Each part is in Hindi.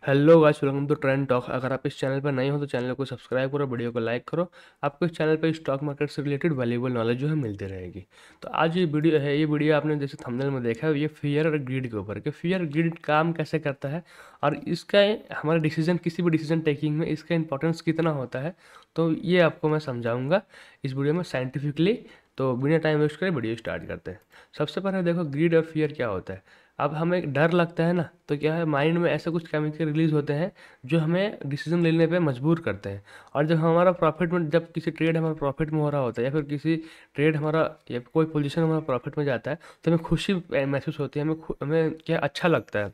Hello guys, welcome to trend talk. अगर आप इस चैनल पर नए हो तो चैनल को सब्सक्राइब करो, वीडियो को लाइक करो। आपको इस चैनल पर स्टॉक मार्केट से रिलेटेड वैल्यूएबल नॉलेज जो है मिलती रहेगी। तो आज ये वीडियो है, ये वीडियो आपने जैसे थंबनेल में देखा है, ये फियर और ग्रीड के ऊपर कि फियर ग्रीड काम कैसे करता है और इसका हमारे डिसीजन, किसी भी डिसीजन टेकिंग में इसका इंपॉर्टेंस कितना होता है। तो ये आपको मैं समझाऊंगा इस वीडियो में साइंटिफिकली। तो बिना टाइम वेस्ट करे वीडियो स्टार्ट करते हैं। सबसे पहले देखो, ग्रीड और फियर क्या होता है। अब हमें डर लगता है ना, तो क्या है, माइंड में ऐसे कुछ केमिकल रिलीज होते हैं जो हमें डिसीजन लेने पे मजबूर करते हैं। और जब हमारा प्रॉफिट में, जब किसी ट्रेड हमारा प्रॉफिट में हो रहा होता है, या फिर किसी ट्रेड हमारा या कोई पोजीशन हमारा प्रॉफिट में जाता है, तो हमें खुशी महसूस होती है, हमें क्या अच्छा लगता है।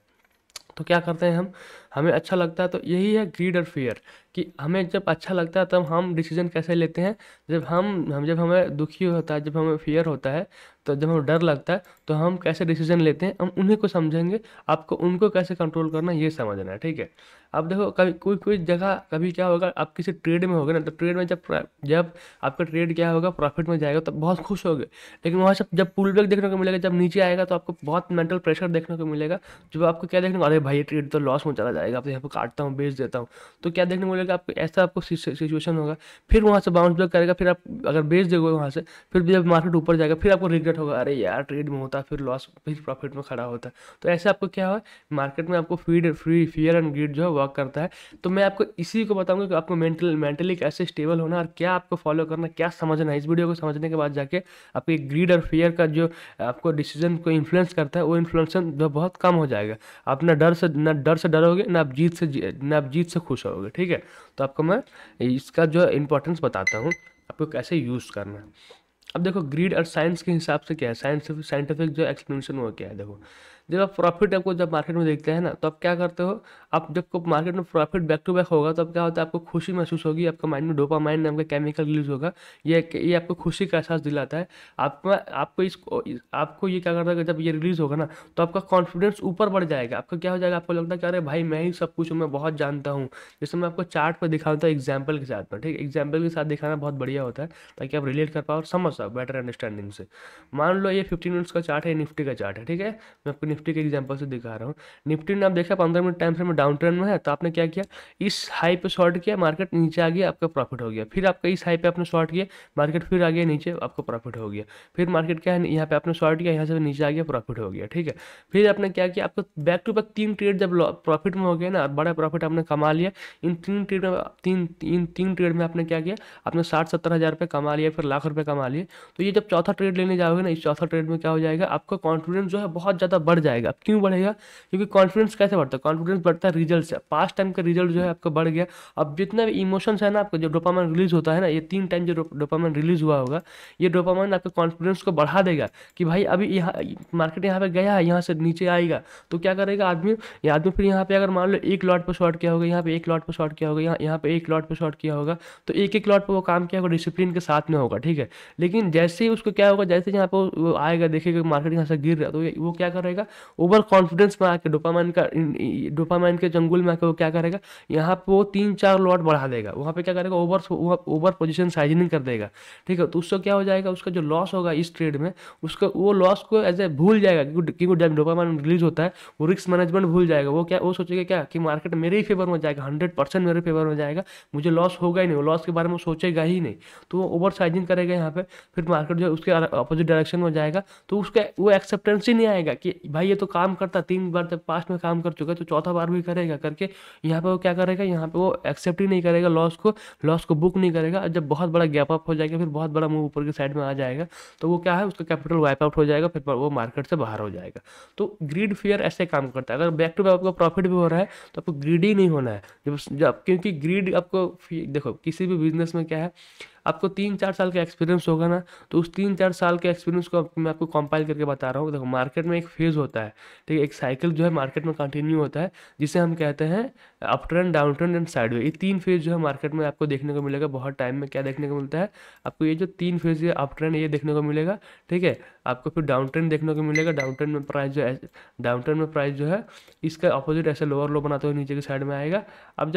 तो क्या करते हैं हम, हमें अच्छा लगता है, तो यही है ग्रीड और फियर। कि हमें जब अच्छा लगता है तब हम डिसीजन कैसे लेते हैं। जब हमें दुखी होता है, जब हमें फियर होता है, तो जब हमें डर लगता है, तो हम कैसे डिसीजन लेते हैं, हम उन्हीं को समझेंगे। आपको उनको कैसे कंट्रोल करना ये समझना है, ठीक है। अब देखो, कभी कोई कोई जगह कभी क्या होगा, आप किसी ट्रेड में होगे ना, तो ट्रेड में जब आपका ट्रेड क्या होगा, प्रॉफिट में जाएगा तो बहुत खुश होगे। लेकिन वहाँ से जब पुल बैक देखने को मिलेगा, जब नीचे आएगा, तो आपको बहुत मेंटल प्रेशर देखने को मिलेगा। जो आपको क्या देखने को, अरे भाई ये ट्रेड तो लॉस में चला जाएगा, अब यहाँ पे काटता हूँ, बेच देता हूँ। तो क्या देखने को मिलेगा आपको, ऐसा आपको सिचुएशन होगा। फिर वहाँ से बाउंस बैक करेगा, फिर आप अगर बेच दोगे वहाँ से, फिर जब मार्केट ऊपर जाएगा, फिर आपको रिग्रेट होगा, अरे यार ट्रेड में होता, फिर लॉस, फिर प्रॉफिट में खड़ा होता। तो ऐसे आपको क्या है, मार्केट में आपको फियर एंड ग्रीड जो है वर्क करता है। तो मैं आपको इसी को बताऊंगा कि आपको मेंटली कैसे स्टेबल होना और क्या आपको फॉलो करना, क्या समझना है। इस वीडियो को समझने के बाद जाके आपकी ग्रीड और फियर का जो आपको डिसीजन को इन्फ्लुएंस करता है, वो इन्फ्लुएंसन जो बहुत कम हो जाएगा। आप ना डर से डरोगे, ना आप जीत से खुश होगे, ठीक है। तो आपको मैं इसका जो इम्पोर्टेंस बताता हूँ, आपको कैसे यूज़ करना है। अब देखो, ग्रीड और साइंस के हिसाब से क्या है, साइंटिफिक जो एक्सप्लेनेशन वो क्या है, देखो। जब आप प्रॉफिट आपको जब मार्केट में देखते हैं ना, तो आप क्या करते हो, आप जब को मार्केट में प्रॉफिट बैक टू बैक होगा, तो अब क्या होता है, आपको खुशी महसूस होगी, आपका माइंड में डोपामाइन नाम का केमिकल रिलीज होगा। ये आपको खुशी का एहसास दिलाता है। आपको ये क्या करता है, जब ये रिलीज होगा ना, तो आपका कॉन्फिडेंस ऊपर बढ़ जाएगा। आपका क्या हो जाएगा, आपको लगता है कि अरे भाई मैं ही सब कुछ हूँ, मैं बहुत जानता हूँ। जैसे मैं आपको चार्ट पर दिखाता हूँ एग्जाम्पल के साथ में, ठीक है। एग्जाम्पल के साथ दिखाना बहुत बढ़िया होता है, ताकि आप रिलेट कर पाओ और समझ पाओ बेटर अंडरस्टैंडिंग से। मान लो ये 15 मिनट्स का चार्ट है, निफ्टी का चार्ट है, ठीक है। मैं आपको निफ्टी के एग्जांपल से दिखा रहा हूँ। निफ्टी ने आप देखा 15 मिनट टाइम फ्रेम में डाउन ट्रेंड में है, तो आपने क्या किया, इस हाई पे शॉर्ट किया, मार्केट नीचे आ गया, आपका प्रॉफिट हो गया। फिर आपका इस हाई पे आपने शॉर्ट किया, मार्केट फिर आ गया नीचे, आपको प्रॉफिट हो गया। फिर मार्केट क्या है, यहाँ पे आपने शॉर्ट किया, यहाँ से नीचे आ गया, प्रॉफिट हो गया, ठीक है। फिर आपने क्या किया, आपको बैक टू बैक 3 ट्रेड जब प्रॉफिट में हो गया ना, और बड़ा प्रॉफिट आपने कमा लिया। इन 3 ट्रेड में, तीन ट्रेड में आपने क्या किया, आपने 60-70 हज़ार रुपये कमा लिया, फिर लाख रुपये कमा लिए। तो ये जब चौथा ट्रेड लेने जाओगे ना, इस चौथा ट्रेड में क्या हो जाएगा, आपका कॉन्फिडेंस जो है बहुत ज़्यादा बढ़ जाएगा। अब क्यों बढ़ेगा, क्योंकि कॉन्फिडेंस कैसे बढ़ता है, कॉन्फिडेंस बढ़ता है रिजल्ट से। पास्ट टाइम का रिजल्ट जो है आपका बढ़ गया। अब जितना भी इमोशंस है ना, आपको जो डोपामाइन रिलीज होता है ना, ये 3 टाइम जो डोपामाइन रिलीज हुआ होगा, ये डोपामाइन आपके कॉन्फिडेंस को बढ़ा देगा। कि भाई अभी यहाँ मार्केट यहाँ पे गया है, यहाँ से नीचे आएगा, तो क्या करेगा आदमी, ये आदमी फिर यहाँ पे अगर मान लो एक लॉट पे शॉर्ट किया होगा, यहाँ पे एक लॉट पे शॉर्ट किया होगा, यहाँ पे एक लॉट पे शॉर्ट किया होगा, तो एक एक लॉट पे वो काम किया होगा, डिसिप्लिन के साथ में होगा, ठीक है। लेकिन जैसे ही उसको क्या होगा, जैसे यहाँ पे वो आएगा, देखेगा मार्केट यहाँ से गिर रहा है, तो वो क्या करेगा, ओवर कॉन्फिडेंस में आके डोपामाइन के जंगल में आके वो क्या करेगा, यहाँ पे वो 3-4 लॉट बढ़ा देगा। वहाँ पे क्या करेगा, ओवर पोजिशन साइजनिंग कर देगा, ठीक है। तो उससे क्या हो जाएगा, उसका जो लॉस होगा इस ट्रेड में, उसका वो लॉस को एज ए भूल जाएगा। क्योंकि जब डोपामाइन रिलीज होता है, वो रिस्क मैनेजमेंट भूल जाएगा। वो सोचेगा क्या, कि मार्केट मेरे ही फेवर में जाएगा, 100% मेरे फेवर में जाएगा, मुझे लॉस होगा ही नहीं, वो लॉस के बारे में सोचेगा ही नहीं। तो वो ओवर साइजिंग करेगा यहाँ पे। फिर मार्केट जो है उसके अपोजिट डायरेक्शन में जाएगा, तो उसका वो एक्सेप्टेंस ही नहीं आएगा कि भाई ये तो काम करता, 3 बार जब पास्ट में काम कर चुका है, तो चौथा बार भी करेगा करके। यहाँ पे वो क्या करेगा, यहाँ पे वो एक्सेप्ट ही नहीं करेगा लॉस को बुक नहीं करेगा। और जब बहुत बड़ा गैप अप हो जाएगा, फिर बहुत बड़ा मूव ऊपर की साइड में आ जाएगा, तो वो क्या है, उसका कैपिटल वाइप आउट हो जाएगा, फिर वो मार्केट से बाहर हो जाएगा। तो ग्रीड फियर ऐसे काम करता है। अगर बैक टू बैक आपको प्रॉफिट भी हो रहा है, तो आपको ग्रीडी नहीं होना है। जब क्योंकि ग्रीड आपको, देखो किसी भी बिजनेस में क्या है, आपको 3-4 साल का एक्सपीरियंस होगा ना, तो उस 3-4 साल के एक्सपीरियंस को मैं आपको कंपाइल करके बता रहा हूँ। देखो, मार्केट में एक फेज होता है, ठीक है, एक साइकिल जो है मार्केट में कंटिन्यू होता है, जिसे हम कहते हैं up trend, down trend and sideway. ये 3 फेज जो है मार्केट में आपको देखने को मिलेगा। बहुत टाइम में क्या देखने को मिलता है आपको, ये जो 3 फेज है, अप ट्रेंड ये देखने को मिलेगा, ठीक है। आपको फिर डाउन ट्रेंड देखने को मिलेगा। डाउन ट्रेंड में प्राइस जो है इसका अपोजिट ऐसे लोअर लो बनाते हुए नीचे की साइड में आएगा। अब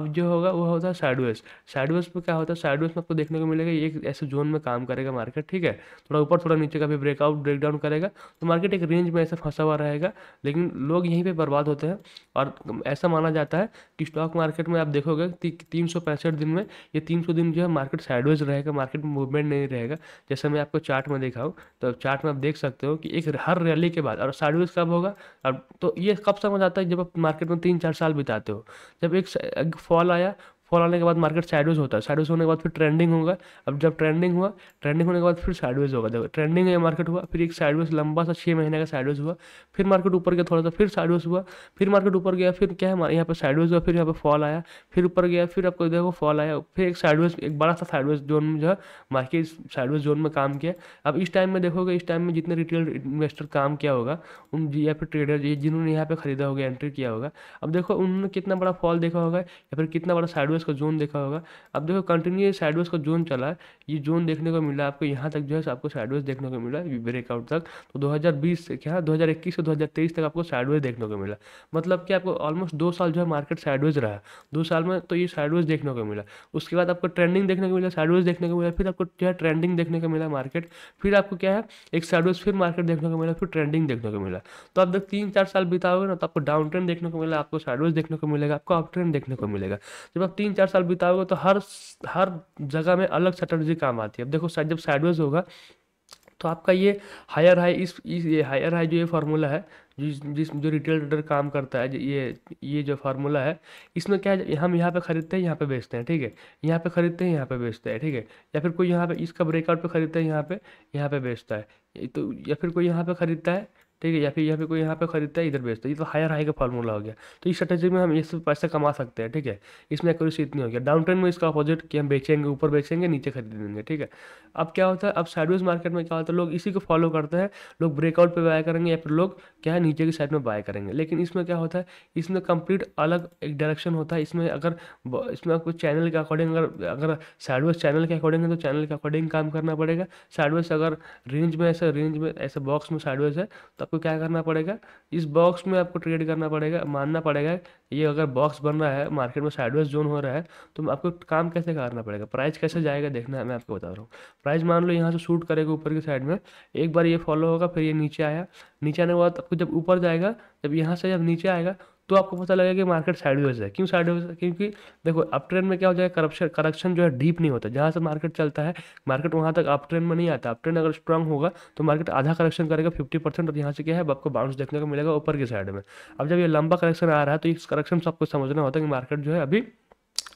जो होगा वो होता है साइडवेज। साइडवेज पे क्या होता है, साइडवेज में आपको आपको देखने को मिलेगा ये एक ऐसे जोन में काम करेगा मार्केट, ठीक है। थोड़ा ऊपर थोड़ा नीचे का भी ब्रेकआउट ब्रेकडाउन करेगा, तो मार्केट एक रेंज में ऐसे फंसा हुआ रहेगा, लेकिन लोग यहीं पे बर्बाद होते हैं। और ऐसा माना जाता है कि स्टॉक मार्केट में आप देखोगे 365 दिन में ये 300 दिन जो है मार्केट साइडवेज रहेगा, मार्केट में मूवमेंट नहीं रहेगा। जैसे मैं आपको चार्ट में दिखाऊँ, तो चार्ट में आप देख सकते हो कि एक हर रैली के बाद, और साइडवेज कब होगा, अब तो ये कब समझ आता है, जब आप मार्केट में 3-4 साल बिताते हो। जब एक फॉल आया, फॉल आने के बाद मार्केट साइडवेज होता है, साइडवेज होने के बाद फिर ट्रेंडिंग होगा। अब जब ट्रेंडिंग हुआ, ट्रेंडिंग होने के बाद फिर साइडवेज होगा। देखो ट्रेंडिंग है मार्केट हुआ, फिर एक साइडवेज लंबा सा 6 महीने का साइडवेज हुआ, फिर मार्केट ऊपर गया थोड़ा सा, फिर साइडवेज हुआ, फिर मार्केट ऊपर गया, फिर क्या है यहाँ पे साइडवेज हुआ, फिर यहाँ पे फॉल आया, फिर ऊपर गया, फिर आपको देखो फॉल आया, फिर एक साइडवेज, एक बड़ा सा साइडवेज जोन में जो है मार्केट साइडवेज जोन में काम किया। अब इस टाइम में देखोगे, इस टाइम में जितने रिटेल इन्वेस्टर काम किया होगा उन या फिर ट्रेडर जिन्होंने यहाँ पे खरीदा होगा, एंट्री किया होगा, अब देखो उन्होंने कितना बड़ा फॉल देखा होगा या फिर कितना बड़ा साइडवेज का जोन देखा होगा। अब देखो कंटिन्यू साइडवेज का जोन चला है, ये जोन देखने को मिला आपको, यहाँ तक जो है आपको साइडवेज देखने को मिला ब्रेकआउट तक। तो 2020 से क्या 2021 से 2023 तक आपको साइडवेज देखने को मिला। मतलब कि आपको ऑलमोस्ट 2 साल जो है मार्केट साइडवेज रहा, 2 साल में तो ये साइडवेज देखने को मिला। उसके बाद आपको ट्रेंडिंग देखने को मिला, साइडवेज देखने को मिला, फिर आपको जो है ट्रेंडिंग देखने को मिला मार्केट, फिर आपको क्या है एक साइडवेज फिर मार्केट देखने को मिला, फिर ट्रेंडिंग देखने को मिला। तो आप जब 3-4 साल बिताओगे ना, तो आपको डाउन ट्रेंड देखने को मिला, आपको साइडवेज देखने को मिलेगा, आपको अप ट्रेंड देखने को मिलेगा। जब आप 3-4 साल बिताओगे तो हर जगह में अलग स्ट्रेटजी काम आती है। अब देखो जब साइडवेज होगा तो आपका ये हायर हाई, इस ये हायर हाई जो ये फार्मूला है, जिस जो रिटेल ट्रेडर काम करता है, ये जो फार्मूला है, इसमें क्या है, हम यहाँ पे खरीदते हैं, यहाँ पे बेचते हैं, ठीक है, यहाँ पे खरीदते हैं, यहाँ पे बेचते हैं, ठीक है। या फिर कोई यहाँ पे इसका ब्रेकआउट पे खरीदता है, यहाँ पे बेचता है, तो या फिर कोई यहाँ पे खरीदता है, ठीक है, या फिर यहाँ पे कोई यहाँ पे खरीदता है, इधर बेचता है। ये तो हायर हाई का फार्मूला हो गया। तो इस स्ट्रेटेजी में हम ये सब पैसा कमा सकते हैं, ठीक है। इसमें एक्यूरेसी इतनी हो गया। डाउन ट्रेंड में इसका अपोजिट कि हम बेचेंगे, ऊपर बेचेंगे, नीचे खरीदेंगे, ठीक है। अब क्या होता है, अब साइडवेज मार्केट में क्या होता है, लोग इसी को फॉलो करते हैं, लोग ब्रेकआउट पे बाय करेंगे या फिर लोग क्या है नीचे की साइड में बाय करेंगे। लेकिन इसमें क्या होता है, इसमें कंप्लीट अलग एक डायरेक्शन होता है। इसमें इसमें आपको चैनल के अकॉर्डिंग, अगर साइडवेज चैनल के अकॉर्डिंग है तो चैनल के अकॉर्डिंग काम करना पड़ेगा। साइडवेज अगर रेंज में ऐसे बॉक्स में साइडवेज है, तो आपको क्या करना पड़ेगा, इस बॉक्स में आपको ट्रेड करना पड़ेगा, मानना पड़ेगा ये अगर बॉक्स बन रहा है, मार्केट में साइडवेज जोन हो रहा है, तो आपको काम कैसे करना पड़ेगा, प्राइस कैसे जाएगा देखना है। मैं आपको बता रहा हूँ, प्राइस मान लो यहाँ से शूट करेगा ऊपर की साइड में, एक बार ये फॉलो होगा, फिर ये नीचे आया, नीचे आने के बाद आपको जब ऊपर जाएगा, जब यहाँ से जब नीचे आएगा, तो आपको पता लगेगा कि मार्केट साइडवेज है। क्यों साइडवेज है, क्योंकि देखो अप ट्रेंड में क्या हो जाएगा, करेक्शन जो है डीप नहीं होता। जहाँ से मार्केट चलता है, मार्केट वहाँ तक अप ट्रेंड में नहीं आता। अप ट्रेंड अगर स्ट्रांग होगा तो मार्केट आधा करेक्शन करेगा 50%, और यहाँ से क्या है आपको बाउंस देखने को मिलेगा ऊपर की साइड में। अब जब ये लंबा करेक्शन आ रहा है, तो इस करेक्शन से आपको समझना होता है कि मार्केट जो है अभी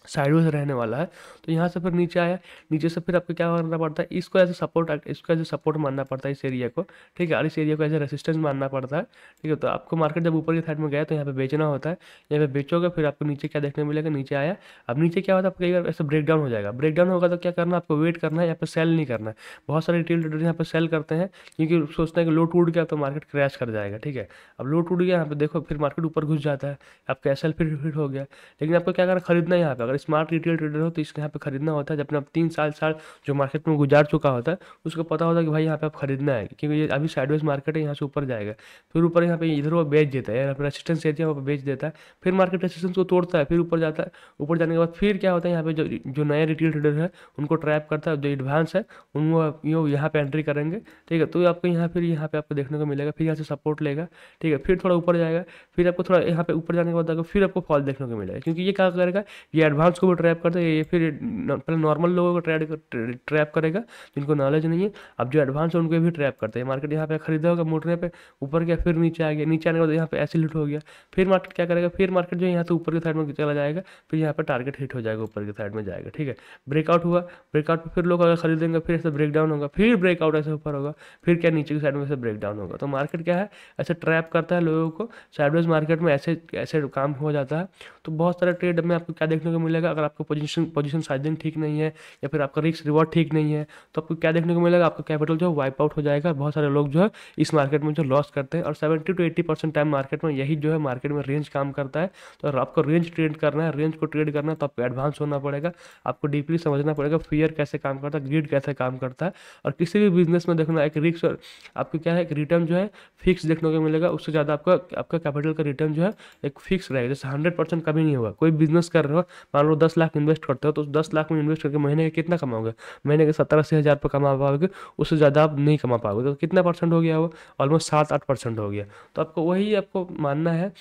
साइडवेज रहने वाला है। तो यहाँ से फिर नीचे आया, नीचे से फिर आपको क्या करना पड़ता है, इसको एज ए सपोर्ट मानना पड़ता है, इस एरिया को, ठीक है, और इस एरिया को एज ए रेसिस्टेंस मानना पड़ता है, ठीक है। तो आपको मार्केट जब ऊपर की साइड में गया तो यहाँ पे बेचना होता है, यहाँ पे बेचोगे, फिर आपको नीचे क्या देखने मिलेगा, नीचे आया। अब नीचे क्या होता है, आपको कई बार ऐसे ब्रेकडाउन हो जाएगा, ब्रेकडाउन होगा तो क्या करना, आपको वेट करना है, यहाँ पे सेल नहीं करना है। बहुत सारे रिटेल ट्रेडर यहाँ पे सेल करते हैं, क्योंकि सोचते हैं कि लो टूट गया तो मार्केट क्रैश कर जाएगा, ठीक है। अब लो टूट गया, यहाँ पे देखो फिर मार्केट ऊपर घुस जाता है, आपका एसएल फिर हिट हो गया। लेकिन आपको क्या करना, खरीदना है यहाँ पे। अगर स्मार्ट रिटेल ट्रेडर हो तो इसके यहाँ पे खरीदना होता है, जब अपना 3 साल जो मार्केट में गुजार चुका होता है, उसको पता होता है कि भाई यहाँ पे आप खरीदना है, क्योंकि ये अभी साइडवेज मार्केट है, यहाँ से ऊपर जाएगा, फिर ऊपर यहाँ पे इधर वो बेच देता है, यहाँ पे रेसिस्टेंस एरिया वहाँ पे बेच देता है, फिर मार्केट रेसिस्टेंस को तोड़ता है, फिर ऊपर जाता है। ऊपर जाने के बाद फिर क्या होता है, यहाँ पे जो नए रिटेल ट्रेडर है उनको ट्रैप करता है, जो एडवांस है उनको यहाँ पे एंट्री करेंगे, ठीक है। तो आपको यहाँ पे आपको देखने को मिलेगा, फिर यहाँ से सपोर्ट लेगा, ठीक है, फिर थोड़ा ऊपर जाएगा, फिर आपको थोड़ा यहाँ पे ऊपर जाने के बाद फिर आपको फॉल देखने को मिलेगा, क्योंकि ये क्या करेगा, ये एडवांस को भी ट्रैप करता है, ये फिर पहले नॉर्मल लोगों को ट्रैप करेगा जिनको नॉलेज नहीं है। अब जो एडवांस है उनको भी ट्रैप करते हैं। मार्केट यहाँ पे खरीदा होगा मुड़ने पे, ऊपर गया, फिर नीचे आ गया, नीचे आने के बाद यहाँ पे ऐसे हिट हो गया, फिर मार्केट क्या करेगा, फिर मार्केट जो यहाँ से ऊपर की साइड में चला जाएगा, फिर यहाँ पे टारगेट हिट हो जाएगा, ऊपर की साइड में जाएगा, ठीक है। ब्रेकआउट हुआ, ब्रेकआउट पे फिर लोग अगर खरीदेंगे, फिर ऐसे ब्रेकडाउन होगा, फिर ब्रेकआउट ऐसे ऊपर होगा, फिर क्या नीचे की साइड में ऐसे ब्रेकडाउन होगा। तो मार्केट क्या है, ऐसे ट्रैप करता है लोगों को। साइडवेज मार्केट में ऐसे ऐसे काम हो जाता है। तो बहुत सारे ट्रेड में आपको क्या देखने को मिलेगा, अगर आपको पोजीशन साइजिंग ठीक नहीं है या फिर आपका रिस्क रिवॉर्ड ठीक नहीं है, तो आपको क्या देखने को मिलेगा, आपका कैपिटल जो है वाइप आउट हो जाएगा। बहुत सारे लोग जो है इस मार्केट में जो लॉस करते हैं, और 70 to 80% टाइम मार्केट में यही जो है मार्केट में रेंज काम करता है। तो अगर आपको रेंज ट्रेड करना है, रेंज को ट्रेड करना है, तो आपको एडवांस होना पड़ेगा, आपको डीपली समझना पड़ेगा फियर कैसे काम करता है, ग्रीड कैसे काम करता है। और किसी भी बिजनेस में देखना एक रिस्क और आपको क्या है, एक रिटर्न जो है फिक्स देखने को मिलेगा, उससे ज़्यादा आपका कैपिटल का रिटर्न जो है एक फिक्स रहेगा। जैसे 100% कभी नहीं होगा। कोई बिजनेस कर रहे हो, मान लो 10 लाख इन्वेस्ट करते हो, तो उस 10 लाख में इन्वेस्ट करके महीने के कितना कमाओगे? महीने के 70-80 हज़ार रुपये कमा पाओगे, उससे ज़्यादा आप नहीं कमा पाओगे। तो कितना परसेंट हो गया वो? ऑलमोस्ट 7-8% हो गया। तो आपको वही आपको मानना है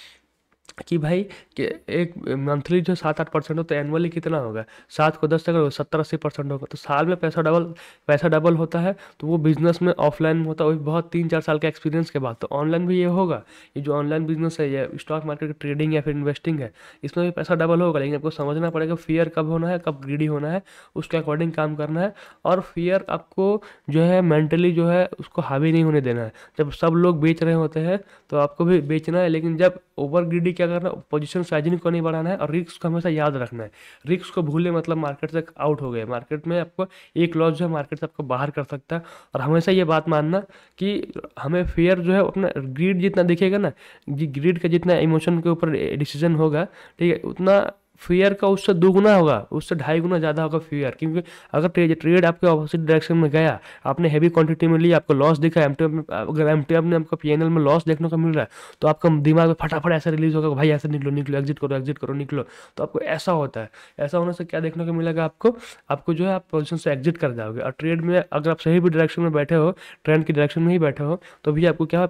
कि भाई कि एक मंथली जो 7-8% हो, तो एनुअली कितना होगा? 7 को 10 अगर 70-80% होगा, तो साल में पैसा डबल होता है। तो वो बिजनेस में ऑफलाइन में होता है, वो भी बहुत 3-4 साल के एक्सपीरियंस के बाद। तो ऑनलाइन भी ये होगा, ये जो ऑनलाइन बिजनेस है, ये स्टॉक मार्केट की ट्रेडिंग या फिर इन्वेस्टिंग है, इसमें भी पैसा डबल होगा। लेकिन आपको समझना पड़ेगा फियर कब होना है, कब ग्रीडी होना है, उसके अकॉर्डिंग काम करना है। और फियर आपको जो है मेंटली जो है उसको हावी नहीं होने देना है। जब सब लोग बेच रहे होते हैं तो आपको भी बेचना है, लेकिन जब ओवर ग्रीडी क्या करना है, पोजीशन साइजिंग को नहीं बढ़ाना है और रिस्क को हमेशा याद रखना है। रिस्क को भूले मतलब मार्केट से आउट हो गए। मार्केट में आपको एक लॉस जो है मार्केट से आपको बाहर कर सकता है। और हमेशा ये बात मानना कि हमें फेयर जो है अपना ग्रीड जितना दिखेगा ना, ग्रीड का जितना इमोशन के ऊपर डिसीजन होगा, ठीक है, उतना फेयर का उससे दुगुना होगा, उससे 2.5 गुना ज़्यादा होगा फेयर। क्योंकि अगर ट्रेड आपके ऑपोजिट डायरेक्शन में गया, आपने हैवी क्वांटिटी में लिया, आपको लॉस दिखा, एमटीएफ में अगर एमटीएफ में आपको पीएनएल में लॉस देखने को मिल रहा है, तो आपका दिमाग में फटाफट ऐसा रिलीज होगा कि भाई ऐसे निकलो निकलो, एग्जिट करो निकलो। तो आपको ऐसा होता है। ऐसा होने से क्या देखने को मिलेगा आपको? आपको जो है आप पोजीशन से एग्जिट कर जाओगे। और ट्रेड में अगर आप सही भी डायरेक्शन में बैठे हो, ट्रेंड की डायरेक्शन में ही बैठे हो, तो भी आपको क्या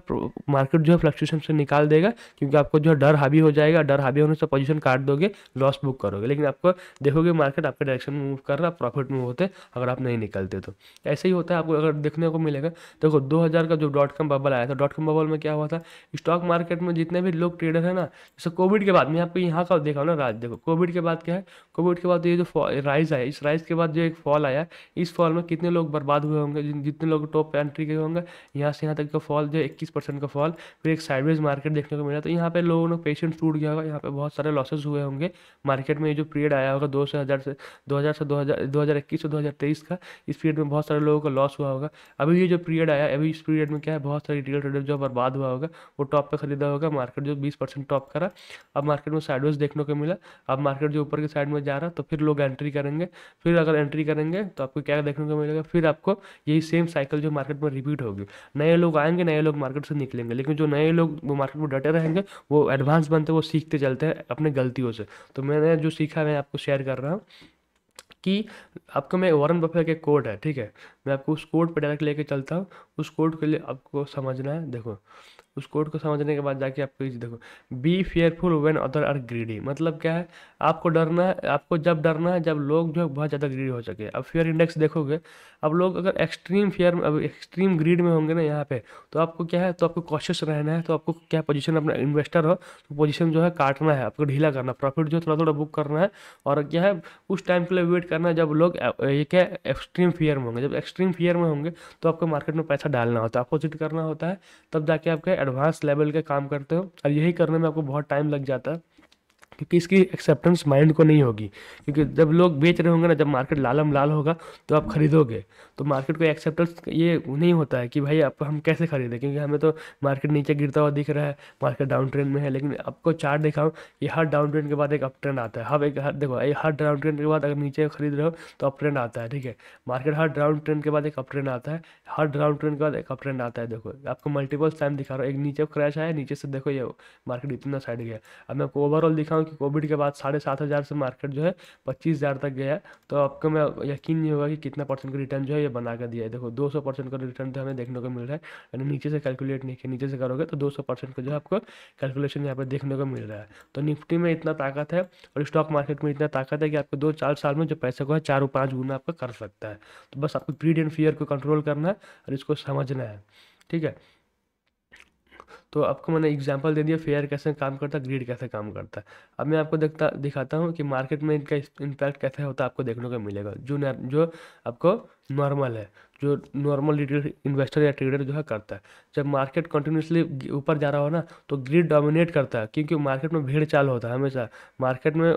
मार्केट जो है फ्लक्चुएशन से निकाल देगा। क्योंकि आपको जो है डर हावी हो जाएगा, डर हावी होने से पोजीशन काट दोगे, लॉस बुक करोगे। लेकिन आपको देखोगे मार्केट आपके डायरेक्शन में मूव कर रहा है, प्रॉफिट में होते अगर आप नहीं निकलते तो। ऐसे ही होता है, आपको अगर देखने को मिलेगा। देखो 2000 का जो .com बबल आया था, .com बबल में क्या हुआ था, स्टॉक मार्केट में जितने भी लोग ट्रेडर है ना, जैसे कोविड के बाद में आपको यहाँ का देखा ना राज, देखो कोविड के बाद क्या है, कोविड के बाद ये जो राइज आया, इस राइज के बाद जो एक फॉल आया, इस फॉल में कितने लोग बर्बाद हुए होंगे, जितने लोग टॉप पे एंट्री के होंगे, यहाँ से यहाँ तक का फॉल जो 21% का फॉल, फिर एक साइडवेज मार्केट देखने को मिला। तो यहाँ पे लोगों ने पेशेंस टूट गया होगा, यहाँ पे बहुत सारे लॉसेस हुए होंगे मार्केट में। ये जो पीरियड आया होगा 2021 से 2023 का, इस पीरियड में बहुत सारे लोगों का लॉस हुआ होगा। अभी ये जो पीरियड आया, अभी इस पीरियड में क्या है, बहुत सारी रिटेल ट्रेडर जो बर्बाद हुआ होगा, वो टॉप पे खरीदा होगा। मार्केट जो 20% टॉप करा, अब मार्केट में साइडवेज देखने को मिला। अब मार्केट जो ऊपर की साइड में जा रहा, तो फिर लोग एंट्री करेंगे। फिर अगर एंट्री करेंगे तो आपको क्या देखने को मिलेगा, फिर आपको यही सेम साइकिल जो मार्केट में रिपीट होगी। नए लोग आएंगे, नए लोग मार्केट से निकलेंगे, लेकिन जो नए लोग वो मार्केट में डटे रहेंगे, वो एडवांस बनते, वो सीखते चलते हैं अपने गलतियों से। तो मैंने जो सीखा मैं आपको शेयर कर रहा हूँ कि आपको मैं वॉरेन बफेट के कोड है, ठीक है, मैं आपको उस कोड पर डायरेक्ट लेके चलता हूँ। उस कोड के लिए आपको समझना है। देखो उस कोड को समझने के बाद जाके आपको ये देखो, be fearful when other are greedy. मतलब क्या है, आपको डरना है, आपको जब डरना है जब लोग जो है बहुत ज़्यादा ग्रीडी हो सके। अब फेयर इंडेक्स देखोगे, अब लोग अगर एक्सट्रीम फेयर अब एक्सट्रीम ग्रीड में होंगे ना यहाँ पे, तो आपको क्या है, तो आपको कॉशियस रहना है। तो आपको क्या पोजीशन, अपना इन्वेस्टर हो तो पोजीशन जो है काटना है, आपको ढीला करना, प्रॉफिट जो है थोड़ा थोड़ा बुक करना है। और क्या है, उस टाइम के लिए वेट करना है जब लोग ये क्या एक्सट्रीम फियर में होंगे। जब एक्सट्रीम फियर में होंगे तो आपको मार्केट में पैसा डालना होता है, अपोजिट करना होता है, तब जाके आपके एडवांस लेवल के काम करते हो। और यही करने में आपको बहुत टाइम लग जाता है, क्योंकि इसकी एक्सेप्टेंस माइंड को नहीं होगी। क्योंकि जब लोग बेच रहे होंगे ना, जब मार्केट लालम लाल होगा तो आप खरीदोगे। तो मार्केट को एक्सेप्टेंस ये नहीं होता है कि भाई आप हम कैसे खरीदें, क्योंकि हमें तो मार्केट नीचे गिरता हुआ दिख रहा है, मार्केट डाउन ट्रेंड में है। लेकिन आपको चार्ट दिखाऊं, ये हर डाउन ट्रेंड के बाद एक अप ट्रेंड आता है। हर देखो, ये हर डाउन ट्रेंड के बाद अगर नीचे खरीद रहे हो तो अप ट्रेंड आता है, ठीक है। मार्केट हर डाउन ट्रेंड के बाद एक अप ट्रेंड आता है, हर डाउन ट्रेंड के बाद एक अप ट्रेंड आता है। देखो आपको मल्टीपल टाइम दिखा रहा हूँ, एक नीचे क्रैश आया, नीचे से देखो ये मार्केट इतना साइड गया। अब मैं आपको ओवरऑल दिखाऊं कि कोविड के बाद 7,500 से मार्केट जो है 25,000 तक गया। तो आपको मैं यकीन नहीं होगा कि कितना परसेंट का रिटर्न जो है ये बना कर दिया है। देखो 200% का रिटर्न तो हमें देखने को मिल रहा है। यानी नीचे से कैलकुलेट नहीं किया, नीचे से करोगे तो 200% का जो है आपको कैलकुलेशन यहाँ पर देखने को मिल रहा है। तो निफ्टी में इतना ताकत है और स्टॉक मार्केट में इतना ताकत है कि आपको 2-4 साल में जो पैसे को है 4-5 गुना आपका कर सकता है। तो बस आपको ग्रीड एंड फियर को कंट्रोल करना है और इसको समझना है, ठीक है। तो आपको मैंने एग्जांपल दे दिया फेयर कैसे काम करता है, ग्रीड कैसे काम करता है। अब मैं आपको दिखाता हूँ कि मार्केट में इनका इम्पैक्ट कैसे होता है, आपको देखने को मिलेगा। जो आपको नॉर्मल है, जो नॉर्मल रिटेल इन्वेस्टर या ट्रेडर जो है करता है। जब मार्केट कंटिन्यूसली ऊपर जा रहा हो ना, तो ग्रीड डोमिनेट करता है, क्योंकि मार्केट में भीड़ चाल होता है हमेशा। मार्केट में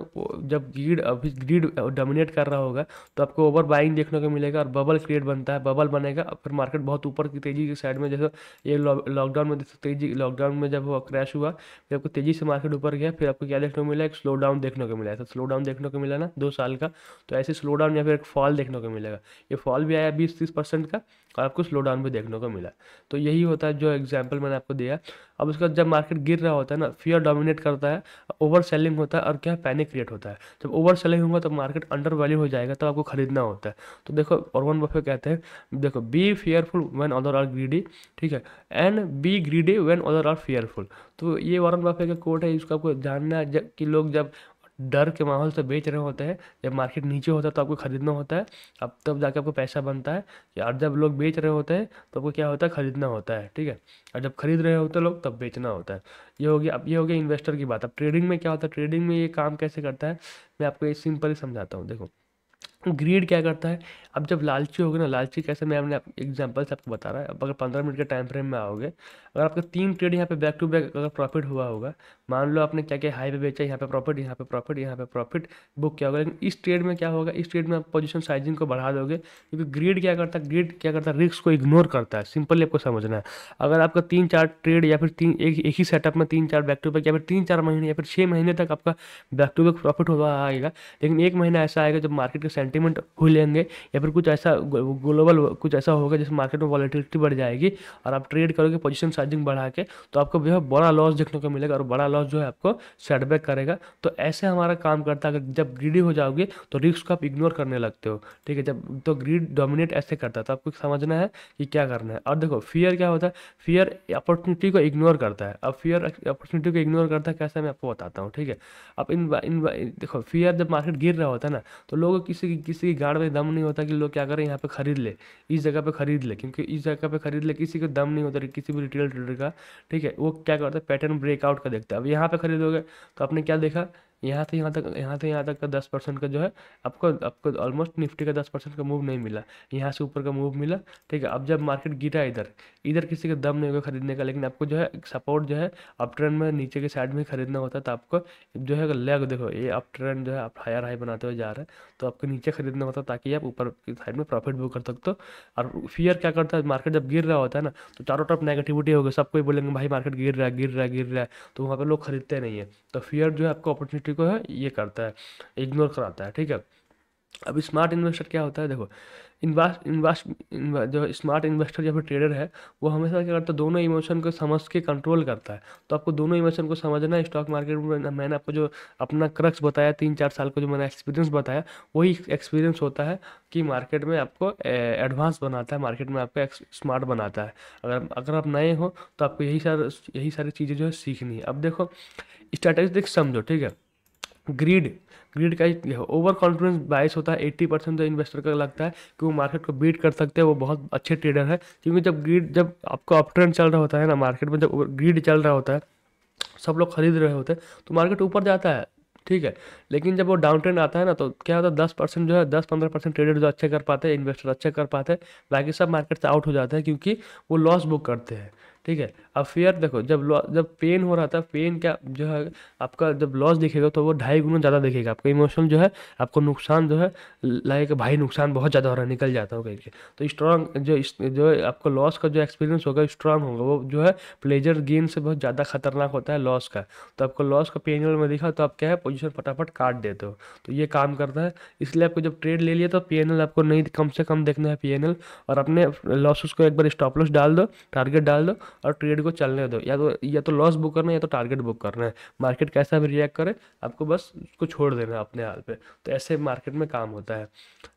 जब ग्रीड डोमिनेट कर रहा होगा तो आपको ओवर बाइंग देखने को मिलेगा और बबल क्रिएट बनता है। बबल बनेगा, फिर मार्केट बहुत ऊपर की तेजी की साइड में, जैसे ये लॉकडाउन में तेजी, लॉकडाउन में जब वो क्रैश हुआ, फिर आपको तेजी से मार्केट ऊपर गया, फिर आपको क्या देखने को मिला, एक स्लो डाउन देखने को मिला। ऐसा स्लो डाउन देखने को मिला ना 2 साल का, तो ऐसे स्लो डाउन या फिर एक फॉल देखने को मिलेगा। ये फॉल फॉल भी आया 20-30% का, और आपको स्लो डाउन भी देखने को मिला। तो यही होता है जो एग्जांपल मैंने आपको दिया। अब उसका जब मार्केट गिर रहा होता है ना, फियर डोमिनेट करता है, ओवर सेलिंग होता है और क्या पैनिक क्रिएट होता है। जब ओवर सेलिंग होगा तो मार्केट अंडर वैल्यू हो जाएगा, तब आपको खरीदना होता है। तो देखो वॉरेन बफेट कहते हैं, देखो be fearful when other are greedy, ठीक है, and be greedy when other are fearful. तो ये वॉरेन बफेट का कोट है, इसको आपको जानना है कि लोग जब डर के माहौल से बेच रहे होते हैं, जब मार्केट नीचे होता है तो आपको खरीदना होता है, अब तब जाके आपको पैसा बनता है। और जब लोग बेच रहे होते हैं तो आपको क्या होता है, खरीदना होता है, ठीक है। और जब खरीद रहे होते हैं लोग, तब बेचना होता है। ये हो गया। अब ये हो गया इन्वेस्टर की बात। अब ट्रेडिंग में क्या होता है, ट्रेडिंग में ये काम कैसे करता है, मैं आपको ये सिंपली समझाता हूँ। देखो ग्रीड क्या करता है, अब जब लालची होगे ना, लालची कैसे, मैं अपने एग्जांपल से आपको बता रहा है। अब अगर 15 मिनट के टाइम फ्रेम में आओगे, अगर आपका 3 ट्रेड यहाँ पे बैक टू बैक अगर प्रॉफिट हुआ होगा, मान लो आपने क्या क्या हाई पे बेचा, यहाँ पे प्रॉफिट, यहाँ पे प्रॉफिट, यहाँ पे प्रॉफिट बुक किया होगा, लेकिन इस ट्रेड में क्या होगा, इस ट्रेड में आप पोजीशन साइजिंग को बढ़ा दोगे, क्योंकि ग्रीड क्या करता है, ग्रीड क्या करता है, रिस्क को इग्नोर करता है। सिंपली आपको समझना है। अगर आपका 3-4 ट्रेड या फिर एक ही सेटअप में 3-4 बैक टू बैक, या फिर 3-4 महीने या फिर 6 महीने तक आपका बैक टू बैक प्रॉफिट हुआ आएगा, लेकिन एक महीना ऐसा आएगा जब मार्केट के सेंटीमेंट खुलेंगे, या फिर कुछ ऐसा ग्लोबल कुछ ऐसा होगा जिसमें मार्केट में वॉलेटिलिटी बढ़ जाएगी, और आप ट्रेड करोगे पोजीशन साइजिंग बढ़ा के, तो आपको जो है बड़ा लॉस देखने को मिलेगा, और बड़ा लॉस जो है आपको सेटबैक करेगा। तो ऐसे हमारा काम करता है। अगर जब ग्रीडी हो जाओगे तो रिस्क को आप इग्नोर करने लगते हो, ठीक है। जब तो ग्रीड डोमिनेट ऐसे करता है, तो आपको समझना है कि क्या करना है। और देखो फियर क्या होता है, फियर अपॉर्चुनिटी को इग्नोर करता है। अब फियर अपॉर्चुनिटी को इग्नोर करता है कैसे, मैं आपको बताता हूँ, ठीक है। अब देखो फियर जब मार्केट गिर रहा होता है ना, तो लोगों को किसी की गाड़ में दम नहीं होता कि लोग क्या करें, यहाँ पे खरीद ले, इस जगह पे खरीद ले, क्योंकि इस जगह पे खरीद ले किसी को दम नहीं होता किसी भी रिटेल ट्रेडर का, ठीक है। वो क्या करता है, पैटर्न ब्रेकआउट का देखता है। अब यहाँ पे खरीदोगे तो आपने क्या देखा, यहाँ से यहाँ तक, यहाँ से यहाँ तक का 10% का जो है, आपको आपको ऑलमोस्ट निफ्टी का 10% का मूव नहीं मिला, यहाँ से ऊपर का मूव मिला, ठीक है। अब जब मार्केट गिरा इधर, इधर किसी का दम नहीं होगा खरीदने का, लेकिन आपको जो है सपोर्ट जो है अप ट्रेंड में नीचे के साइड में खरीदना होता है। तो आपको जो है लेग, देखो ये अप ट्रेंड जो है आप हायर हाई बनाते हुए जा रहे हैं, तो आपको नीचे खरीदना होता है ताकि आप ऊपर की साइड में प्रॉफिट बुक कर सकते हो। और फियर क्या करता है, मार्केट जब गिर रहा होता है ना, तो चारों तरफ नेगेटिविटी होगी, सबको ही बोलेंगे भाई मार्केट गिर रहा है, गिर रहा है, गिर रहा है, तो वहाँ पे लोग खरीदते नहीं है। तो फियर जो है आपको अपॉर्चुनिटी को है ये करता है, इग्नोर कराता है, ठीक है। अब स्मार्ट इन्वेस्टर क्या होता है, देखो इन्वेस्ट इन्वेस्ट जो स्मार्ट इन्वेस्टर या फिर ट्रेडर है, वो हमेशा क्या करता है, दोनों इमोशन को समझ के कंट्रोल करता है। तो आपको दोनों इमोशन को समझना है। स्टॉक मार्केट में मैंने आपको जो अपना क्रक्स बताया, 3-4 साल का जो मैंने एक्सपीरियंस बताया, वही एक्सपीरियंस होता है कि मार्केट में आपको एडवांस बनाता है, मार्केट में आपको स्मार्ट बनाता है। अगर अगर आप नए हो तो आपको यही सारी चीज़ें जो है सीखनी है। अब देखो स्ट्रैटेजिक समझो, ठीक है। ग्रीड ग्रीड का ओवर कॉन्फिडेंस बायस होता है। 80% तो इन्वेस्टर का लगता है कि वो मार्केट को बीट कर सकते हैं, वो बहुत अच्छे ट्रेडर है, क्योंकि जब आपको अप ट्रेंड चल रहा होता है ना मार्केट में, जब ग्रीड चल रहा होता है, सब लोग खरीद रहे होते हैं, तो मार्केट ऊपर जाता है, ठीक है। लेकिन जब वो डाउन ट्रेंड आता है ना, तो क्या होता है, 10% जो है, 10-15% ट्रेडर जो अच्छे कर पाते हैं, इन्वेस्टर अच्छे कर पाते हैं, बाकी सब मार्केट से आउट हो जाते हैं, क्योंकि वो लॉस बुक करते हैं, ठीक है। अब फियर देखो, जब पेन हो रहा था, पेन क्या जो है, आपका जब लॉस दिखेगा तो वो 2.5 गुना ज़्यादा दिखेगा। आपका इमोशन जो है, आपको नुकसान जो है लगेगा, भाई नुकसान बहुत ज़्यादा हो रहा है, निकल जाता हो कहीं के। तो स्ट्रांग जो आपको लॉस का जो एक्सपीरियंस होगा स्ट्रांग होगा, वो जो है प्लेजर गेन से बहुत ज़्यादा खतरनाक होता है लॉस का। तो आपको लॉस का पीएनएल में दिखा तो आप क्या है, पोजीशन फटाफट काट देते हो। तो ये काम करता है। इसलिए आपको जब ट्रेड ले लिया तो पीएनएल आपको नहीं, कम से कम देखना है पीएनएल, और अपने लॉसेस को एक बार स्टॉप लॉस डाल दो, टारगेट डाल दो, और ट्रेड को चलने दो। या तो लॉस बुक करना है, या तो टारगेट बुक करना है। मार्केट कैसा भी रिएक्ट करे, आपको बस उसको छोड़ देना है अपने हाल पे। तो ऐसे मार्केट में काम होता है।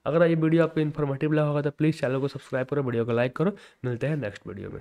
अगर ये वीडियो आपको इन्फॉर्मेटिव लगा होगा तो प्लीज़ चैनल को सब्सक्राइब करो, वीडियो को लाइक करो। मिलते हैं नेक्स्ट वीडियो में।